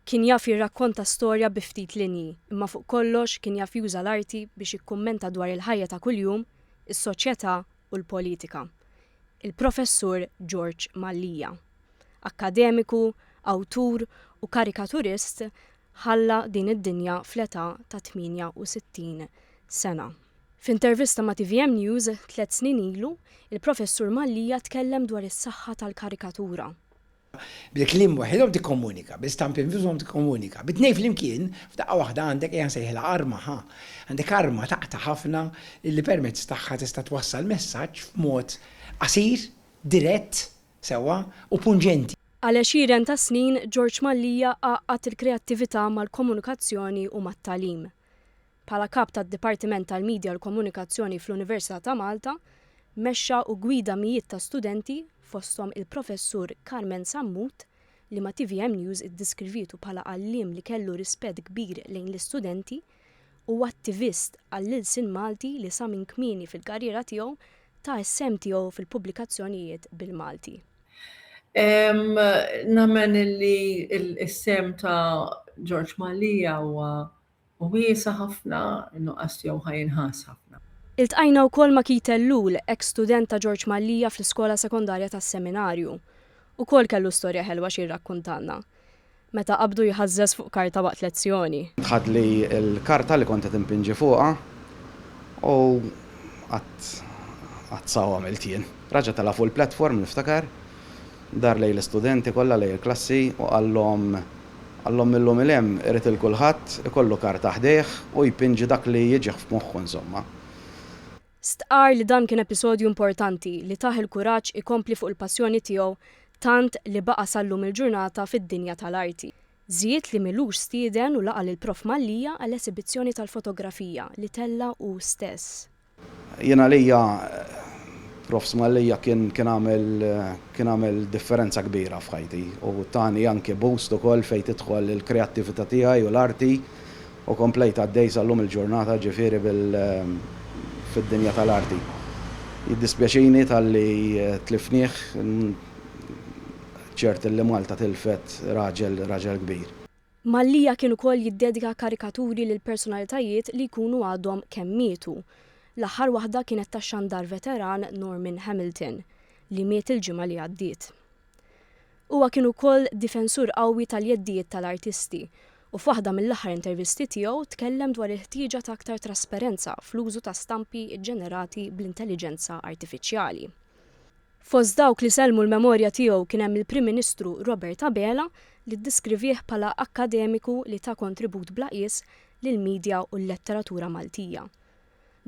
Kien jaf jirrakkonta storja bi ftit linji, imma fuq kollox kien jaf juża l-arti biex jikkummenta dwar il-ħajja ta' kuljum, is-soċjetà u l-politika. Il-professur George Mallija. Akkademiku, awtur u karikaturist ħalla din id-dinja fl-età ta' 68 sena. F'intervista ma' TVM News 3 snin ilu, il-professur Mallija tkellem dwar is-saħħa tal-karikatura. Bil-klim waħedhom tikkomunika, bil-stampi nfushom tikkomunika. Bitnej flimkien, f'daqqa waħda għandek ejja nsejħilha arma ħa. Għandek arma taqta' ħafna li permezz tagħha tista' twassal messaġġ f'mod qasir, dirett, sewwa u punġenti. Għal 20 ta' snin, George Mallija għaqqat il-kreattività mal-komunikazzjoni u mat-tagħlim. Bħala kap tad-Dipartiment tal-Midja u l-Komunikazzjoni fl-Università ta' Malta, mexxa u gwida mijiet ta' studenti fosthom il-professur Carmen Sammut li ma' TVM News iddiskrivietu bħala għalliem li kellu rispett kbir lejn l-istudenti u attivist għall-ilsin Malti li sa minn kmieni fil-karriera tiegħu ta' sem tiegħu fil-pubblikazzjonijiet bil-Malti. Nemmen li l-sem ta' George Mallija huwa wiesa ħafna, nuqqas tiegħu ħajinħass ħafna. Iltqajna wkoll ma' Keith Ellul, ex-student ta' George Mallija fl-iskola sekondarja tas-seminarju. Ukoll kellu storja ħelwa xi jirrakkuntalna. Meta qabdu jħażżes fuq karta waqt lezzjoni. Ħadli l-karta li kont qed impinġi fuqha u qatt saw għamilt jien. Raġa tela fuq il-platform niftakar, dar lejn l-istudenti kollha lejn il-klassi u qallhom illum il-hemm irid il-kulħadd ikollu karta ħdejh u jpinġi dak li jiġi f'moħħu insomma. Stqar li dan kien episodju importanti li taħ il-kuraġġ ikompli fuq il-passjoni tiegħu tant li baqa' sallum il-ġurnata fid-dinja tal-arti. Żied li milux stieden u laqa' lill-Prof Mallija għall-esibizzjoni tal-fotografija li tella hu stess. Jiena lejja Prof Mallija kien għamel differenza kbira f'ħajti u tani anke boost ukoll fejn tidħol il-kreattività tiegħi u l-arti u komplejt għaddej sallum il-ġurnata ġifieri fid-dinja tal-arti. Jiddispjaċini tal-li tlifnieh ċert li Malta tilfet raġel kbir. Mallija kien ukoll jiddedika karikaturi lil personalitajiet li jkunu għadhom kemm mietu. L-aħħar waħda kienet tax-xandar veteran Norman Hamilton li miet il-ġimgħa li għaddiet. Huwa kien ukoll difensur qawwi tal-jeddijiet tal-artisti u f'waħda mill-aħħar intervisti tiegħu tkellem dwar il-ħtieġa ta' aktar trasparenza fl-użu ta' stampi ġenerati bl-intelligenza artifiċjali. Fost dawk li selmu l-memorja tiegħu kien hemm il-Prim Ministru Robert Abela li ddiskrivih bħala akkademiku li ta' kontribut bla qies lill-midja u l-letteratura Maltija.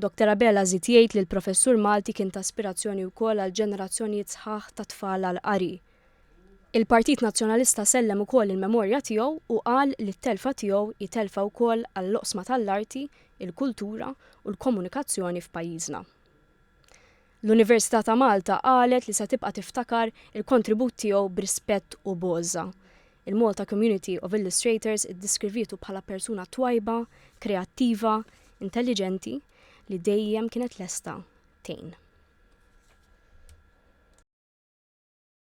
Dr. Abela żied jgħid li l-professur Malti kien ta' aspirazzjoni wkoll għal ġenerazzjonijiet sħaħ ta' tfal għal qari. Il-Partit Nazzjonalista sellem ukoll il-memorja tiegħu u qal li t-telfa tiegħu jitelfa wkoll għall-oqsma tal-arti, il-kultura u l-komunikazzjoni f'pajjiżna. L-Università ta' Malta qalet li se tibqa' tiftakar il-kontribut tiegħu b'rispett u boża. Il-Malta Community of Illustrators iddiskrivietu bħala persuna twajba, kreattiva, intelligenti li dejjem kienet lesta tgħin.